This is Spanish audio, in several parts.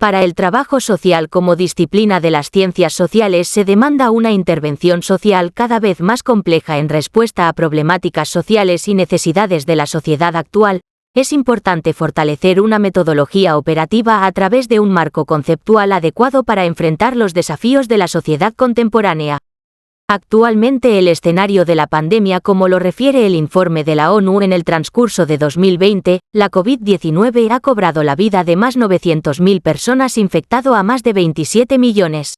Para el trabajo social como disciplina de las ciencias sociales se demanda una intervención social cada vez más compleja en respuesta a problemáticas sociales y necesidades de la sociedad actual. Es importante fortalecer una metodología operativa a través de un marco conceptual adecuado para enfrentar los desafíos de la sociedad contemporánea. Actualmente el escenario de la pandemia, como lo refiere el informe de la ONU en el transcurso de 2020, la COVID-19 ha cobrado la vida de más 900.000 personas, infectado a más de 27 millones.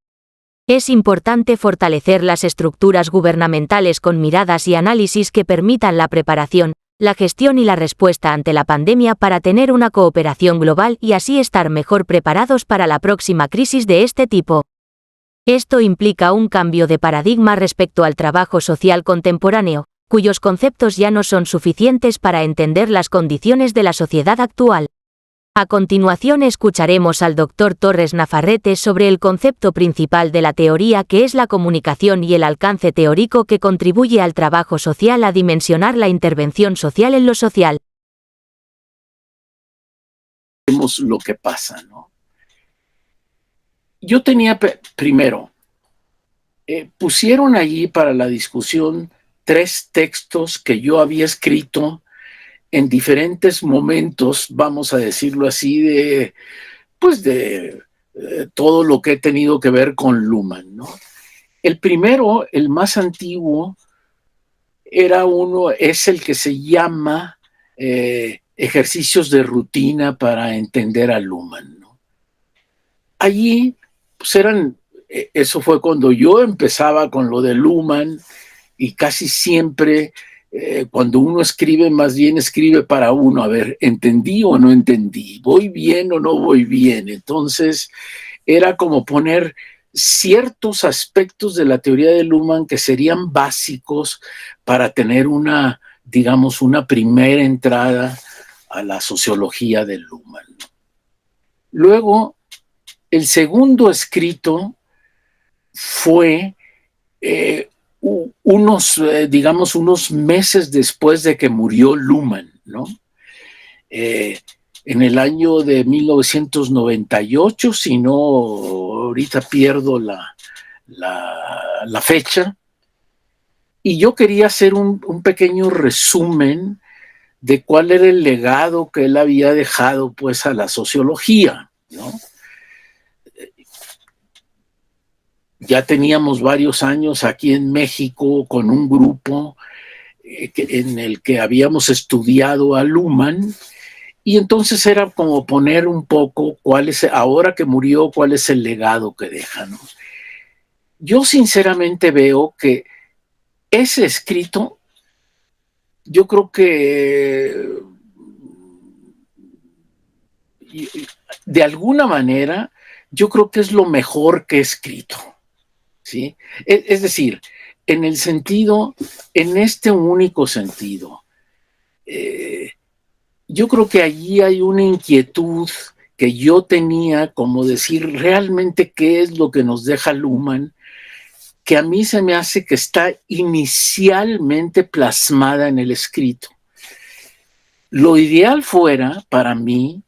Es importante fortalecer las estructuras gubernamentales con miradas y análisis que permitan la preparación, la gestión y la respuesta ante la pandemia para tener una cooperación global y así estar mejor preparados para la próxima crisis de este tipo. Esto implica un cambio de paradigma respecto al trabajo social contemporáneo, cuyos conceptos ya no son suficientes para entender las condiciones de la sociedad actual. A continuación escucharemos al Dr. Torres Nafarrete sobre el concepto principal de la teoría, que es la comunicación, y el alcance teórico que contribuye al trabajo social a dimensionar la intervención social en lo social. Vemos lo que pasa, ¿no? Yo tenía primero, pusieron allí para la discusión 3 textos que yo había escrito en diferentes momentos, vamos a decirlo así, de todo lo que he tenido que ver con Luhmann, ¿no? El primero, el más antiguo, es el que se llama Ejercicios de rutina para entender a Luhmann, ¿no? Allí, pues eso fue cuando yo empezaba con lo de Luhmann, y casi siempre cuando uno escribe, más bien escribe para uno, a ver, ¿entendí o no entendí? ¿Voy bien o no voy bien? Entonces, era como poner ciertos aspectos de la teoría de Luhmann que serían básicos para tener una primera entrada a la sociología de Luhmann. Luego, el segundo escrito fue unos meses después de que murió Luhmann, ¿no? En el año de 1998, si no, ahorita pierdo la fecha, y yo quería hacer un pequeño resumen de cuál era el legado que él había dejado, pues, a la sociología, ¿no? Ya teníamos varios años aquí en México con un grupo en el que habíamos estudiado a Luhmann, y entonces era como poner un poco ahora que murió, cuál es el legado que deja, ¿no? Yo sinceramente veo que ese escrito, yo creo que de alguna manera, yo creo que es lo mejor que he escrito, ¿sí? Es decir, en este único sentido, yo creo que allí hay una inquietud que yo tenía, como decir realmente qué es lo que nos deja Luhmann, que a mí se me hace que está inicialmente plasmada en el escrito. Lo ideal fuera, para mí,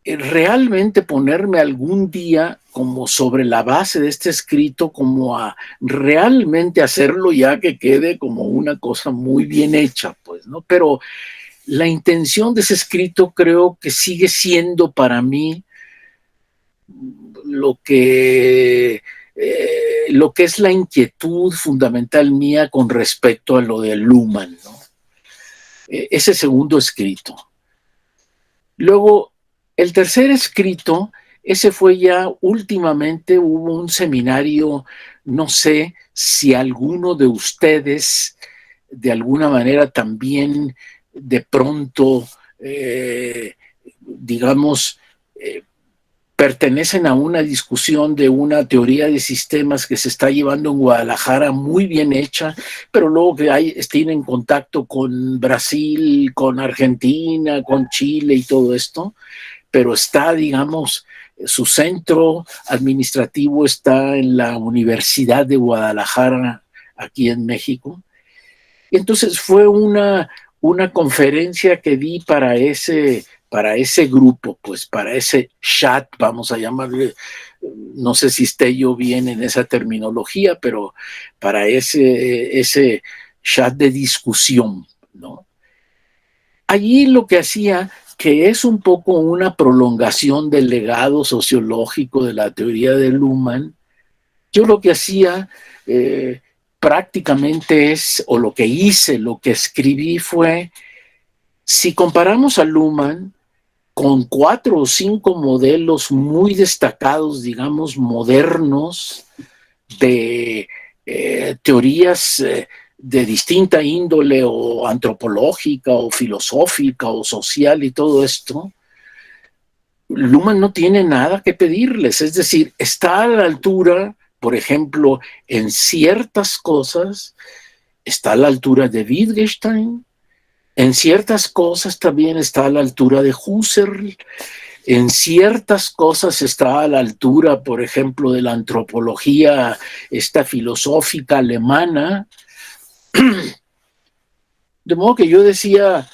realmente ponerme algún día como sobre la base de este escrito, como a realmente hacerlo ya que quede como una cosa muy bien hecha, pues, ¿no? Pero la intención de ese escrito creo que sigue siendo para mí lo que es la inquietud fundamental mía con respecto a lo de Luhmann, ¿no? Ese segundo escrito. Luego, el tercer escrito, ese fue ya últimamente, hubo un seminario, no sé si alguno de ustedes de alguna manera también de pronto, pertenecen a una discusión de una teoría de sistemas que se está llevando en Guadalajara, muy bien hecha, pero luego que tienen contacto con Brasil, con Argentina, con Chile y todo esto, pero está, su centro administrativo está en la Universidad de Guadalajara, aquí en México. Entonces fue una conferencia que di para ese para ese grupo, pues para ese chat, vamos a llamarle, no sé si esté yo bien en esa terminología, pero para ese chat de discusión, ¿no? Allí lo que hacía, que es un poco una prolongación del legado sociológico de la teoría de Luhmann, yo lo que hacía prácticamente es, o lo que hice, lo que escribí fue, si comparamos a Luhmann con 4 o 5 modelos muy destacados, digamos, modernos, de teorías de distinta índole o antropológica o filosófica o social y todo esto, Luhmann no tiene nada que pedirles, es decir, está a la altura, por ejemplo, en ciertas cosas, está a la altura de Wittgenstein, en ciertas cosas también está a la altura de Husserl, en ciertas cosas está a la altura, por ejemplo, de la antropología, esta filosófica alemana. De modo que yo decía,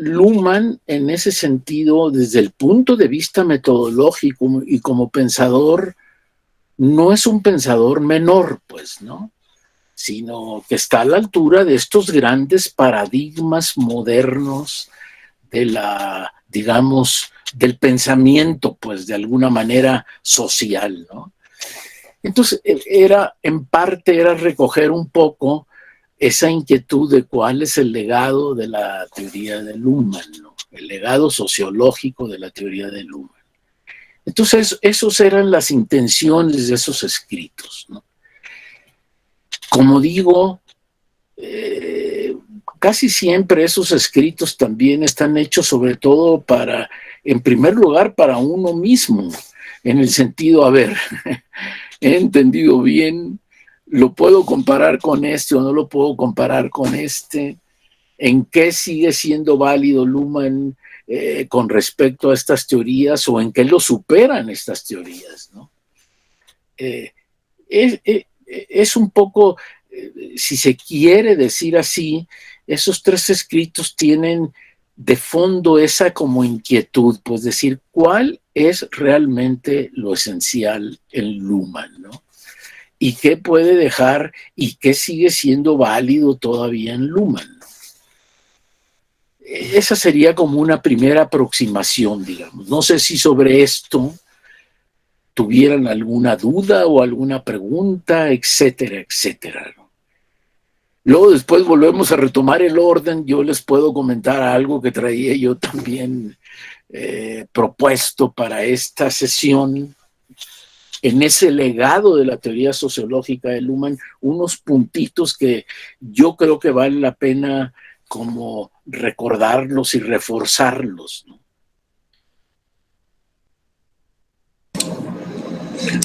Luhmann, en ese sentido, desde el punto de vista metodológico y como pensador, no es un pensador menor, pues, ¿no? Sino que está a la altura de estos grandes paradigmas modernos de la, digamos, del pensamiento, pues, de alguna manera social, ¿no? Entonces, en parte era recoger un poco esa inquietud de cuál es el legado de la teoría de Luhmann, ¿no? El legado sociológico de la teoría de Luhmann. Entonces, esos eran las intenciones de esos escritos, ¿no? Como digo, casi siempre esos escritos también están hechos sobre todo para, en primer lugar, para uno mismo, en el sentido, a ver, he entendido bien, lo puedo comparar con este o no lo puedo comparar con este, en qué sigue siendo válido Luhmann con respecto a estas teorías o en qué lo superan estas teorías, ¿no? Es un poco, si se quiere decir así, esos 3 escritos tienen de fondo esa como inquietud, pues decir, ¿cuál es realmente lo esencial en Luhmann, ¿no? Y qué puede dejar y qué sigue siendo válido todavía en Luhmann. Esa sería como una primera aproximación, digamos. No sé si sobre esto tuvieran alguna duda o alguna pregunta, etcétera, etcétera, ¿no? Luego después volvemos a retomar el orden. Yo les puedo comentar algo que traía yo también propuesto para esta sesión. En ese legado de la teoría sociológica de Luhmann, unos puntitos que yo creo que vale la pena como recordarlos y reforzarlos, ¿no?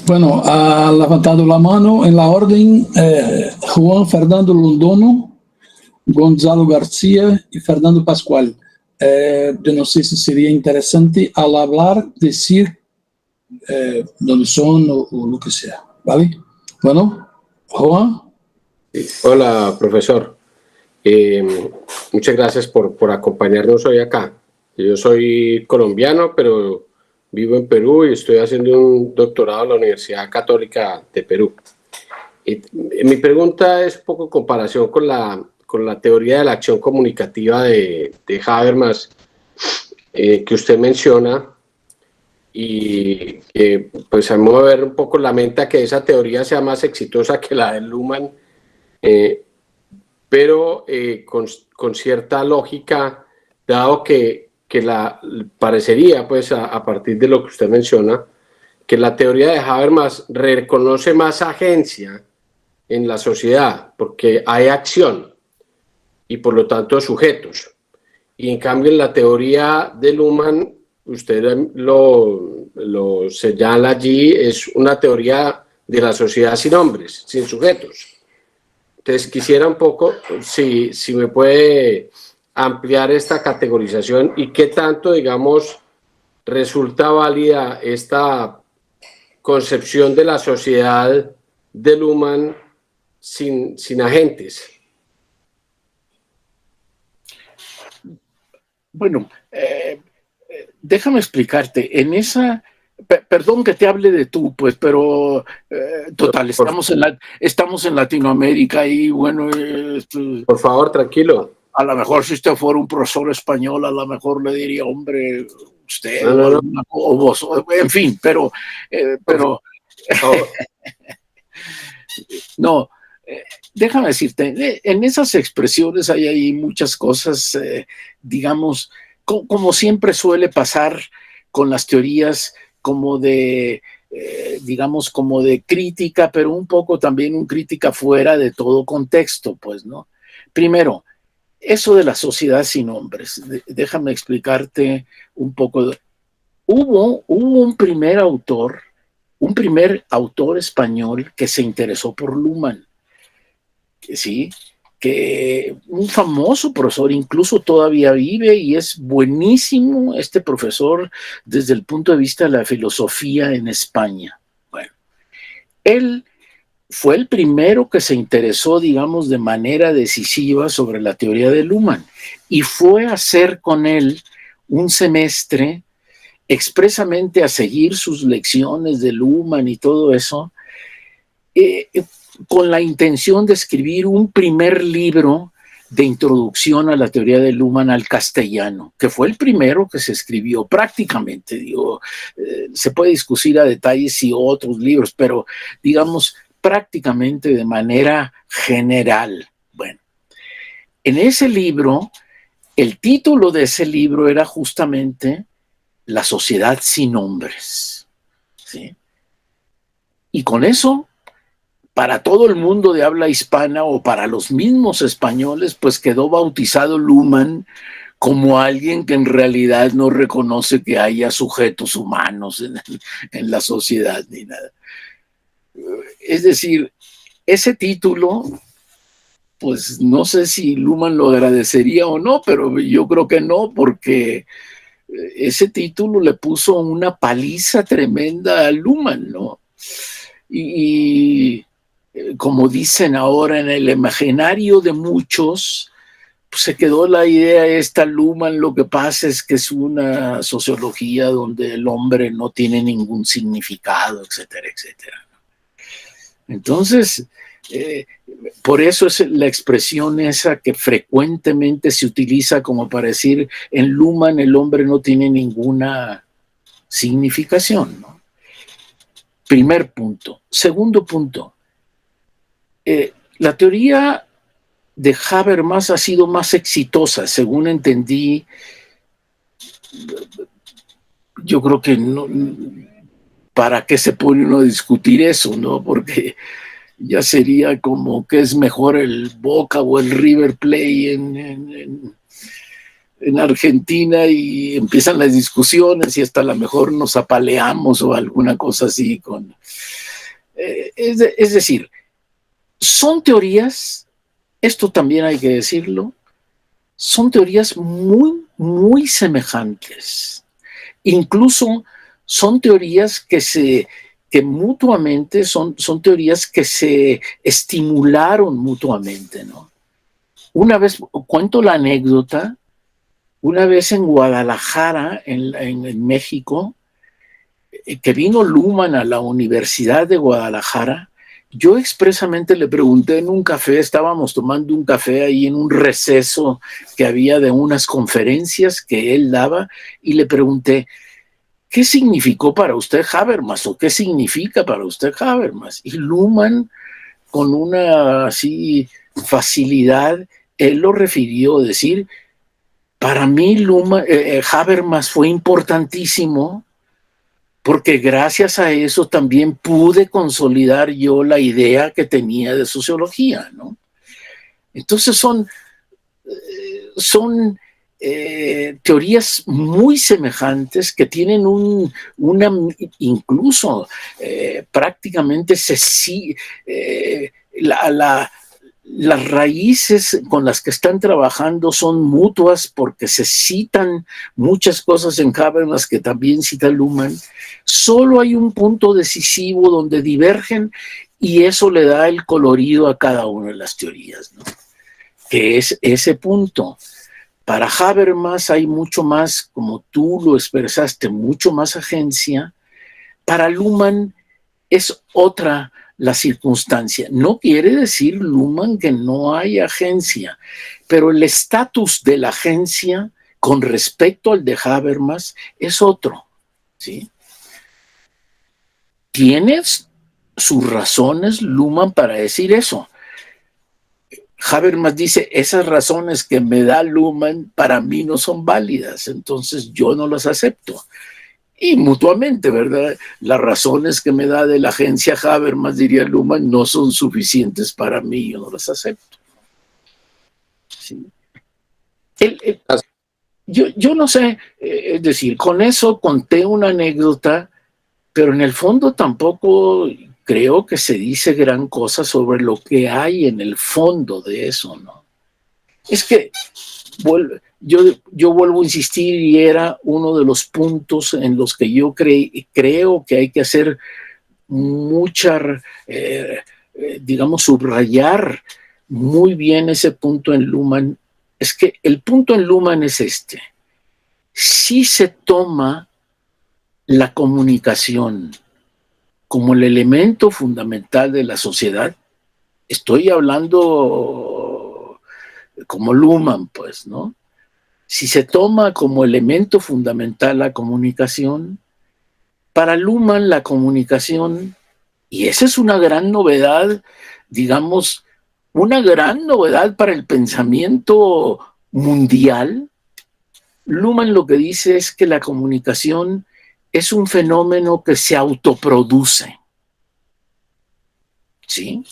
Bueno, ha levantado la mano en la orden Juan Fernando Londono, Gonzalo García y Fernando Pascual. Yo no sé si sería interesante al hablar decir dónde son o lo que sea, ¿vale? Bueno, Juan. Hola, profesor. Muchas gracias por acompañarnos hoy acá. Yo soy colombiano, pero vivo en Perú y estoy haciendo un doctorado en la Universidad Católica de Perú. Mi pregunta es un poco en comparación con la teoría de la acción comunicativa de Habermas que usted menciona, y que pues a modo de ver un poco lamenta que esa teoría sea más exitosa que la de Luhmann, pero con cierta lógica, dado que parecería, pues a partir de lo que usted menciona, que la teoría de Habermas reconoce más agencia en la sociedad, porque hay acción y por lo tanto sujetos. Y en cambio en la teoría de Luhmann, usted lo señala allí, es una teoría de la sociedad sin hombres, sin sujetos. Entonces quisiera un poco, si me puede ampliar esta categorización y qué tanto, digamos, resulta válida esta concepción de la sociedad de Luhmann sin agentes. Bueno, déjame explicarte, en esa, perdón que te hable de tú, pues, pero total, estamos en Latinoamérica y bueno, por favor, tranquilo. A lo mejor si usted fuera un profesor español, a lo mejor le diría, hombre, usted No. o vos, en fin, pero no, déjame decirte, en esas expresiones hay ahí muchas cosas, digamos, como siempre suele pasar con las teorías como de, digamos, como de crítica, pero un poco también un crítica fuera de todo contexto, pues, ¿no? Primero, eso de la sociedad sin hombres, déjame explicarte un poco. Hubo un primer autor español que se interesó por Luhmann, ¿sí? Que un famoso profesor, incluso todavía vive y es buenísimo este profesor desde el punto de vista de la filosofía en España. Bueno, él fue el primero que se interesó, digamos, de manera decisiva sobre la teoría de Luhmann y fue a hacer con él un semestre expresamente a seguir sus lecciones de Luhmann y todo eso, con la intención de escribir un primer libro de introducción a la teoría de Luhmann al castellano, que fue el primero que se escribió prácticamente, digo, se puede discutir a detalles si otros libros, pero digamos prácticamente de manera general. Bueno, en ese libro, el título de ese libro era justamente La sociedad sin hombres, ¿sí? Y con eso, para todo el mundo de habla hispana o para los mismos españoles, pues quedó bautizado Luhmann como alguien que en realidad no reconoce que haya sujetos humanos en la sociedad ni nada. Es decir, ese título, pues no sé si Luhmann lo agradecería o no, pero yo creo que no, porque ese título le puso una paliza tremenda a Luhmann, ¿no? Y como dicen ahora en el imaginario de muchos, pues se quedó la idea esta, Luhmann lo que pasa es que es una sociología donde el hombre no tiene ningún significado, etcétera, etcétera. Entonces, por eso es la expresión esa que frecuentemente se utiliza como para decir, en Luhmann el hombre no tiene ninguna significación, ¿no? Primer punto. Segundo punto, la teoría de Habermas ha sido más exitosa, según entendí. Yo creo que no, ¿para qué se pone uno a discutir eso, no? Porque ya sería como que es mejor el Boca o el River Plate en Argentina y empiezan las discusiones y hasta a lo mejor nos apaleamos o alguna cosa así. Es decir, son teorías, esto también hay que decirlo, son teorías muy, muy semejantes. Incluso son teorías que mutuamente son teorías que se estimularon mutuamente, ¿no? Una vez, cuento la anécdota, una vez en Guadalajara, en México, que vino Luhmann a la Universidad de Guadalajara, yo expresamente le pregunté en un café, estábamos tomando un café ahí en un receso que había de unas conferencias que él daba, y le pregunté, ¿qué significó para usted Habermas o qué significa para usted Habermas? Y Luhmann, con una así facilidad, él lo refirió, decir, para mí Habermas fue importantísimo porque gracias a eso también pude consolidar yo la idea que tenía de sociología, ¿no? Entonces son teorías muy semejantes que tienen incluso prácticamente las raíces con las que están trabajando son mutuas porque se citan muchas cosas en Habermas que también cita Luhmann. Solo hay un punto decisivo donde divergen y eso le da el colorido a cada una de las teorías, ¿no? Que es ese punto. Para Habermas hay mucho más, como tú lo expresaste, mucho más agencia. Para Luhmann es otra la circunstancia. No quiere decir Luhmann que no hay agencia, pero el estatus de la agencia con respecto al de Habermas es otro, ¿sí? Tienes sus razones, Luhmann, para decir eso. Habermas dice, esas razones que me da Luhmann para mí no son válidas, entonces yo no las acepto. Y mutuamente, ¿verdad? Las razones que me da de la agencia Habermas, diría Luhmann, no son suficientes para mí, yo no las acepto. Sí. Yo no sé, es decir, con eso conté una anécdota, pero en el fondo tampoco creo que se dice gran cosa sobre lo que hay en el fondo de eso, ¿no? Es que yo vuelvo a insistir y era uno de los puntos en los que yo creo que hay que hacer mucha, digamos, subrayar muy bien ese punto en Luhmann. Es que el punto en Luhmann es este. Si se toma la comunicación como el elemento fundamental de la sociedad, estoy hablando como Luhmann, pues, ¿no? Si se toma como elemento fundamental la comunicación, para Luhmann la comunicación, y esa es una gran novedad, digamos, una gran novedad para el pensamiento mundial. Luhmann lo que dice es que la comunicación es un fenómeno que se autoproduce. ¿Sí?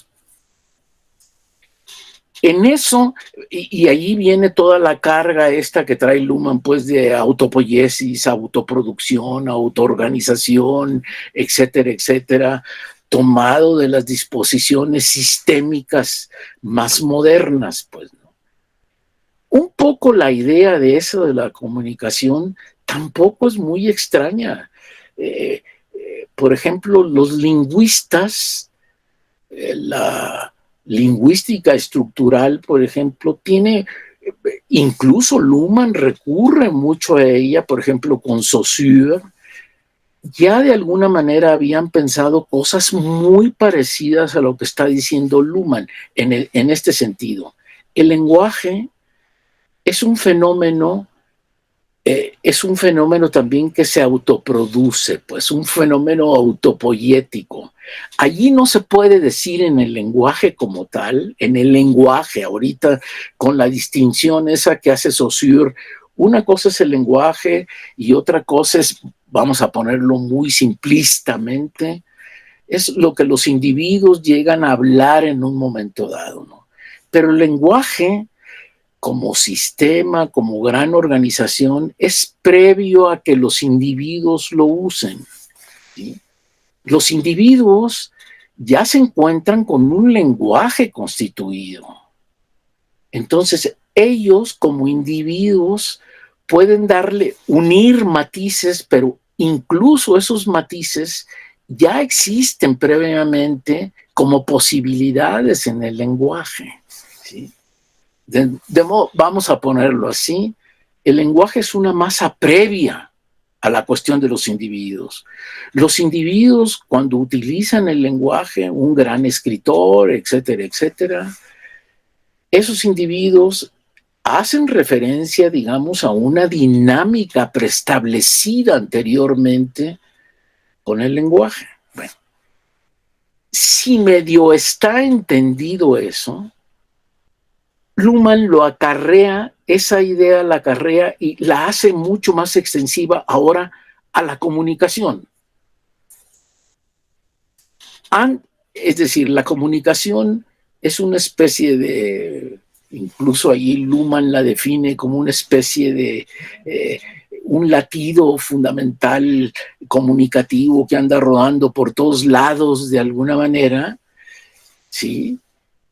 En eso, y allí viene toda la carga esta que trae Luhmann, pues de autopoiesis, autoproducción, autoorganización, etcétera, etcétera, tomado de las disposiciones sistémicas más modernas, pues, ¿no? Un poco la idea de eso de la comunicación tampoco es muy extraña. Por ejemplo, los lingüistas, la lingüística estructural, por ejemplo, tiene, incluso Luhmann recurre mucho a ella, por ejemplo, con Saussure, ya de alguna manera habían pensado cosas muy parecidas a lo que está diciendo Luhmann en este sentido. El lenguaje es un fenómeno también que se autoproduce, pues un fenómeno autopoiético. Allí no se puede decir en el lenguaje como tal, en el lenguaje ahorita con la distinción esa que hace Saussure, una cosa es el lenguaje y otra cosa es, vamos a ponerlo muy simplistamente, es lo que los individuos llegan a hablar en un momento dado, ¿no? Pero el lenguaje como sistema, como gran organización, es previo a que los individuos lo usen, ¿sí? Los individuos ya se encuentran con un lenguaje constituido. Entonces, ellos como individuos pueden unir matices, pero incluso esos matices ya existen previamente como posibilidades en el lenguaje, ¿sí? Vamos a ponerlo así, el lenguaje es una masa previa a la cuestión de los individuos. Los individuos, cuando utilizan el lenguaje, un gran escritor, etcétera, etcétera, esos individuos hacen referencia, digamos, a una dinámica preestablecida anteriormente con el lenguaje. Bueno, si medio está entendido eso, Luhmann lo acarrea, esa idea la acarrea y la hace mucho más extensiva ahora a la comunicación. Es decir, la comunicación es una especie de, incluso allí Luhmann la define como una especie de un latido fundamental comunicativo que anda rodando por todos lados de alguna manera, ¿sí?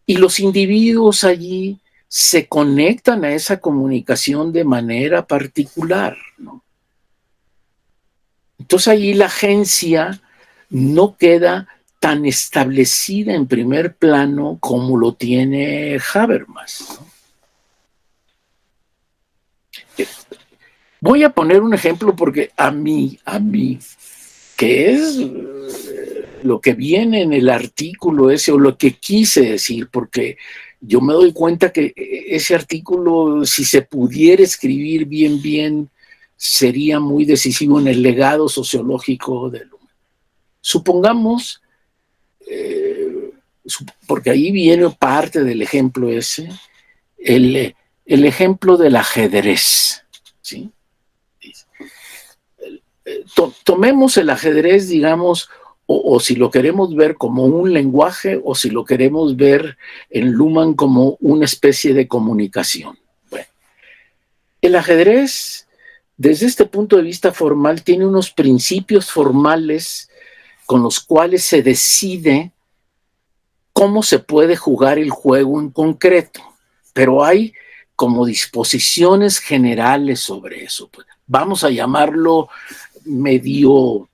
Y los individuos allí se conectan a esa comunicación de manera particular, ¿no? Entonces allí la agencia no queda tan establecida en primer plano como lo tiene Habermas, ¿no? Voy a poner un ejemplo porque a mí, que es lo que viene en el artículo ese, o lo que quise decir, porque yo me doy cuenta que ese artículo, si se pudiera escribir bien, sería muy decisivo en el legado sociológico de Luhmann. Supongamos, porque ahí viene parte del ejemplo ese, el ejemplo del ajedrez, ¿sí? Tomemos el ajedrez, digamos, o si lo queremos ver como un lenguaje, o si lo queremos ver en Luhmann como una especie de comunicación. Bueno, el ajedrez, desde este punto de vista formal, tiene unos principios formales con los cuales se decide cómo se puede jugar el juego en concreto, pero hay como disposiciones generales sobre eso. Vamos a llamarlo medio,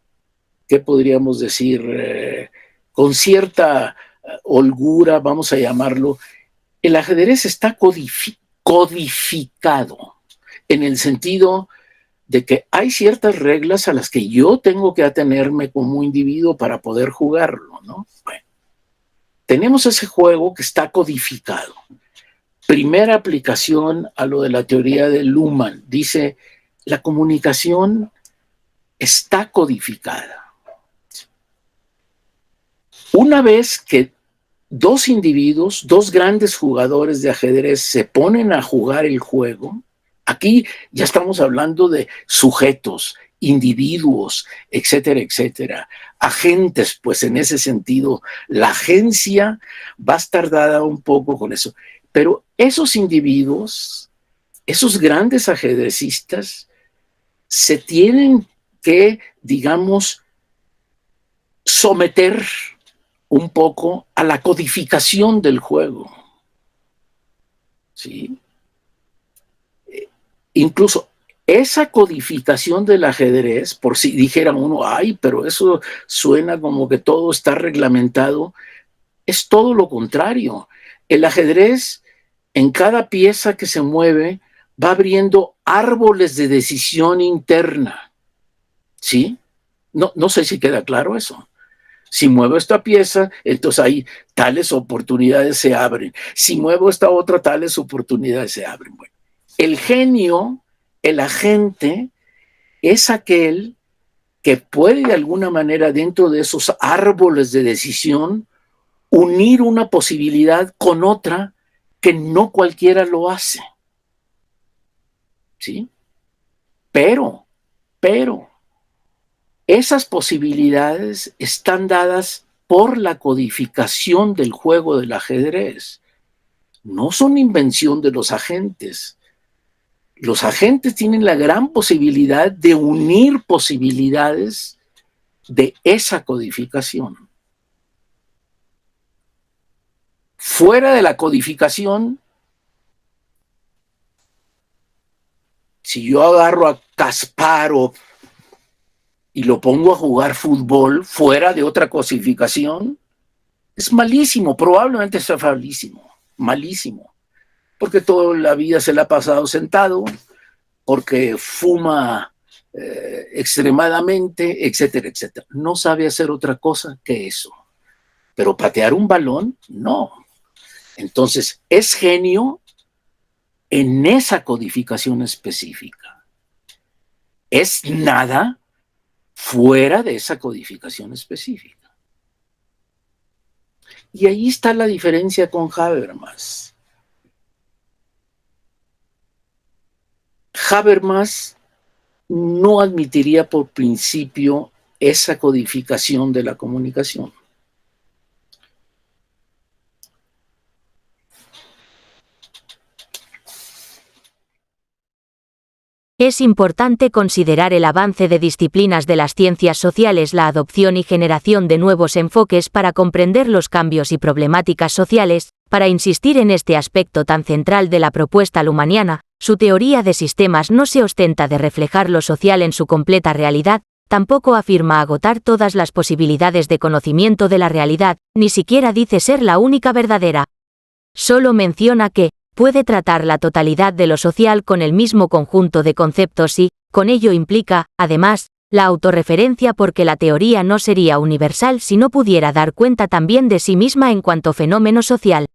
¿qué podríamos decir? Con cierta holgura, vamos a llamarlo. El ajedrez está codificado en el sentido de que hay ciertas reglas a las que yo tengo que atenerme como individuo para poder jugarlo, ¿no? Bueno, tenemos ese juego que está codificado. Primera aplicación a lo de la teoría de Luhmann. Dice, la comunicación está codificada. Una vez que dos individuos, dos grandes jugadores de ajedrez se ponen a jugar el juego, aquí ya estamos hablando de sujetos, individuos, etcétera, etcétera, agentes, pues en ese sentido, la agencia va a estar dada un poco con eso. Pero esos individuos, esos grandes ajedrecistas, se tienen que, digamos, someter un poco a la codificación del juego. ¿Sí? Incluso esa codificación del ajedrez, por si dijera uno, ay, pero eso suena como que todo está reglamentado, es todo lo contrario. El ajedrez, en cada pieza que se mueve, va abriendo árboles de decisión interna. ¿Sí? No sé si queda claro eso. Si muevo esta pieza, entonces ahí tales oportunidades se abren. Si muevo esta otra, tales oportunidades se abren. Bueno, el genio, el agente, es aquel que puede de alguna manera dentro de esos árboles de decisión unir una posibilidad con otra que no cualquiera lo hace. ¿Sí? Pero, esas posibilidades están dadas por la codificación del juego del ajedrez. No son invención de los agentes. Los agentes tienen la gran posibilidad de unir posibilidades de esa codificación. Fuera de la codificación, si yo agarro a Kasparov y lo pongo a jugar fútbol fuera de otra codificación, es malísimo, probablemente sea malísimo, porque toda la vida se la ha pasado sentado, porque fuma extremadamente, etcétera, etcétera. No sabe hacer otra cosa que eso. Pero patear un balón, no. Entonces, es genio en esa codificación específica. Es nada fuera de esa codificación específica. Y ahí está la diferencia con Habermas. Habermas no admitiría por principio esa codificación de la comunicación. Es importante considerar el avance de disciplinas de las ciencias sociales, la adopción y generación de nuevos enfoques para comprender los cambios y problemáticas sociales. Para insistir en este aspecto tan central de la propuesta luhmanniana, su teoría de sistemas no se ostenta de reflejar lo social en su completa realidad, tampoco afirma agotar todas las posibilidades de conocimiento de la realidad, ni siquiera dice ser la única verdadera. Solo menciona que, puede tratar la totalidad de lo social con el mismo conjunto de conceptos y, con ello implica, además, la autorreferencia porque la teoría no sería universal si no pudiera dar cuenta también de sí misma en cuanto fenómeno social.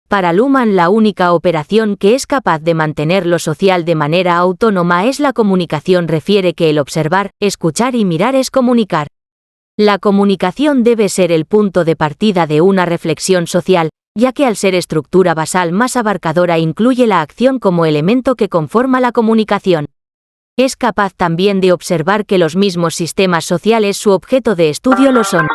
Para Luhmann la única operación que es capaz de mantener lo social de manera autónoma es la comunicación, refiere que el observar, escuchar y mirar es comunicar. La comunicación debe ser el punto de partida de una reflexión social, ya que al ser estructura basal más abarcadora incluye la acción como elemento que conforma la comunicación. Es capaz también de observar que los mismos sistemas sociales su objeto de estudio lo son.